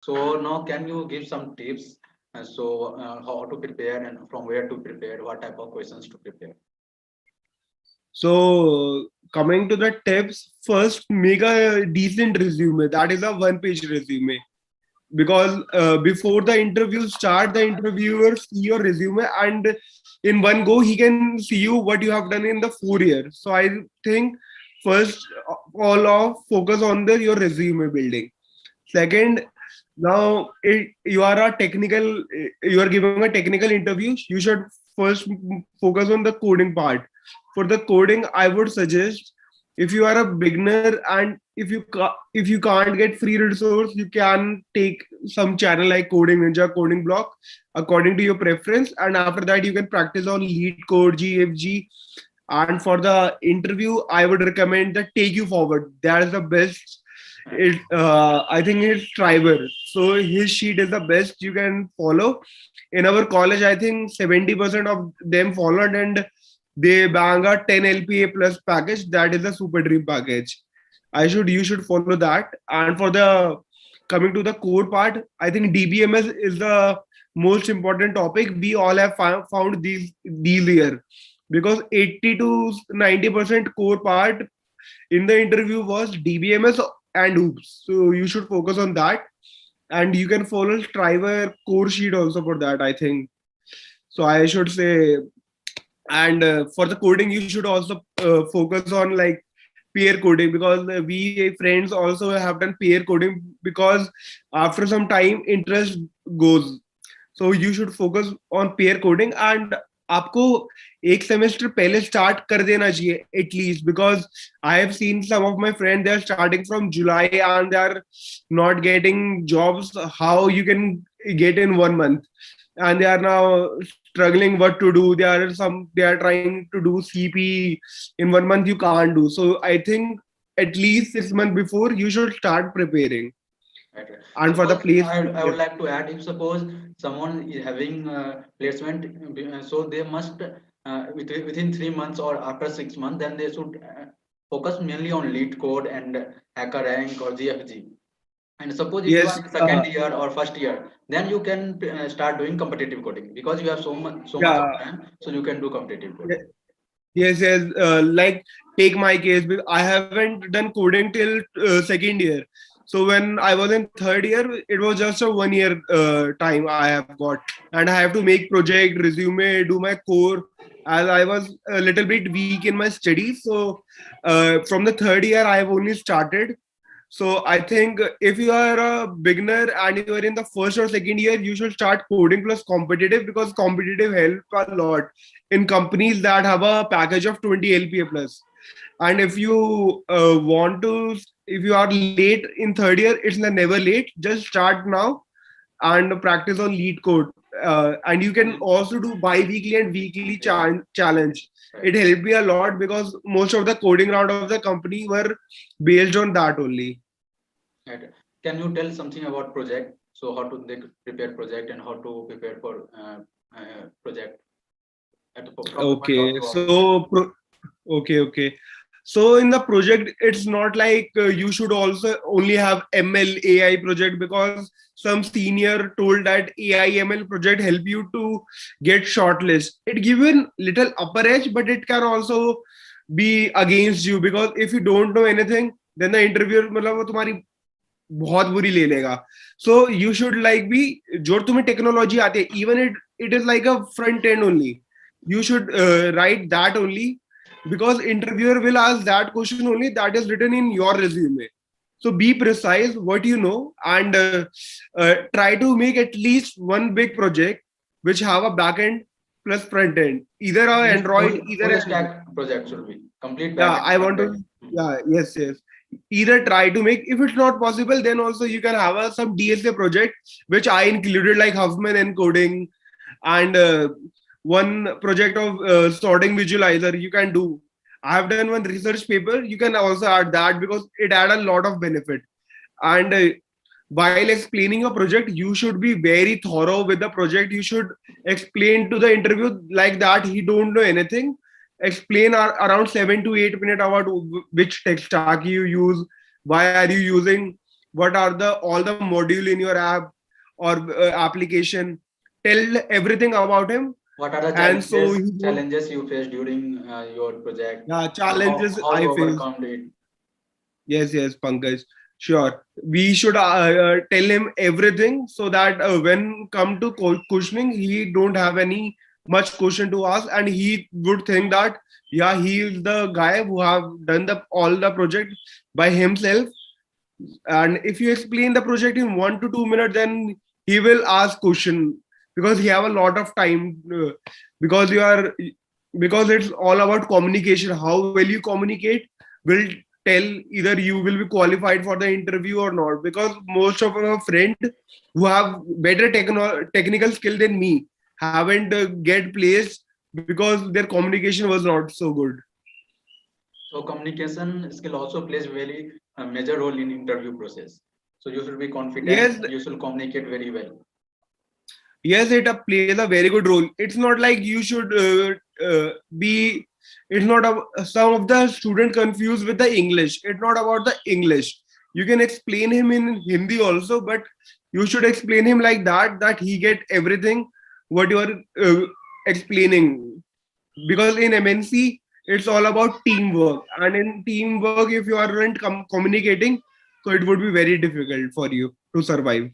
So now can you give some tips? How to prepare and from where to prepare, what type of questions to prepare? So coming to the tips, first make a decent resume. That is a one-page resume. Because before the interview start, the interviewer see your resume, and in one go he can see you what you have done in the 4 years. So I think first all of focus on the your resume building. Second, now you are a technical, you are giving a technical interview, you should first focus on the coding part. For the coding, I would suggest, if you are a beginner and if you can't get free resource, you can take some channel like Coding Ninja, Coding Block, according to your preference, and after that you can practice on Lead Code, GFG. And for the interview, I would recommend the Take You Forward. That is the best. I think it's Triber. So his sheet is the best you can follow. In our college, I think 70% of them followed, and they bang a 10 LPA plus package. That is the super dream package. You should follow that. And for the coming to the core part, I think DBMS is the most important topic. We all have found these year, because 80 to 90% core part in the interview was DBMS and OOPS. So you should focus on that, and you can follow Striver core sheet also for that, I think. So I should say, and for the coding, you should also focus on like peer coding, because we friends also have done peer coding, because after some time interest goes. So you should focus on peer coding, and आपको एक semester पहले start कर देना चाहिए at least, because I have seen some of my friend they are starting from July and they are not getting jobs. How you can get in 1 month, and they are now struggling what to do. They are trying to do CP in 1 month. You can't do so. I think at least 6 months before you should start preparing. Right, right. And for the Suppose place, I would yeah, like to add, if suppose someone is having placement, so they must within 3 months or after 6 months, then they should focus mainly on lead code and hacker rank or GFG. And suppose if you are yes, in second year or first year, then you can start doing competitive coding because you have so much of yeah, time, so you can do competitive coding. yes, yes. Like take my case, because I haven't done coding till second year. So when I was in third year, it was just a 1 year time I have got, and I have to make project, resume, do my core. As I was a little bit weak in my studies, so from the third year I have only started. So I think if you are a beginner and you are in the first or second year, you should start coding plus competitive, because competitive help a lot in companies that have a package of 20 LPA plus. And if you want to, if you are late in third year, it's never late. Just start now and practice on lead code. And you can also do bi-weekly and weekly challenge. It helped me a lot, because most of the coding round of the company were based on that only. Right. Can you tell something about project? So how to they prepare project and how to prepare for project from the point of Okay, view of project? okay. So in the project, it's not like you should also only have ML AI project, because some senior told that AI ML project help you to get shortlist. It given little upper edge, but it can also be against you, because if you don't know anything, then the interviewer मतलब वो तुम्हारी बहुत बुरी ले लेगा. So you should like be जो तुम्हें technology आती है, even it is like a front end only. You should write that only, because interviewer will ask that question only that is written in your resume. So be precise what you know, and try to make at least one big project which have a back end plus front end, either At a least Android, either full a, stack project should be complete back yeah, and I front want to, end. yeah, yes, yes. Either try to make, if it's not possible, then also you can have some DSA project, which I included, like Huffman encoding, and one project of sorting visualizer you can do. I have done one research paper. You can also add that, because it add a lot of benefit. And while explaining a project, you should be very thorough with the project. You should explain to the interview like that he don't know anything. Explain around 7 to 8 minutes about which tech stack you use, why are you using, what are the all the module in your app or application. Tell everything about him. What are the And so he would, challenges you faced during your project? yeah, So challenges how I you face. overcome it? Yes, yes, Pankaj. Sure. We should tell him everything so that when come to questioning, he don't have any much question to ask, and he would think that yeah, he is the guy who have done the all the project by himself. And if you explain the project in 1 to 2 minutes, then he will ask question because he have a lot of time. Because you are because it's all about communication. How well you communicate will tell either you will be qualified for the interview or not. Because most of our friend who have better technical skill than me haven't get placed because their communication was not so good. So communication skill also plays very major role in interview process. So you should be confident Yes, and you should communicate very well. yes, it plays a very good role. It's not like you should be. It's not some of the student confused with the English. It's not about the English. You can explain him in Hindi also, but you should explain him like that he get everything what you are explaining. Because in MNC it's all about teamwork, and in teamwork if you aren't communicating, so it would be very difficult for you to survive.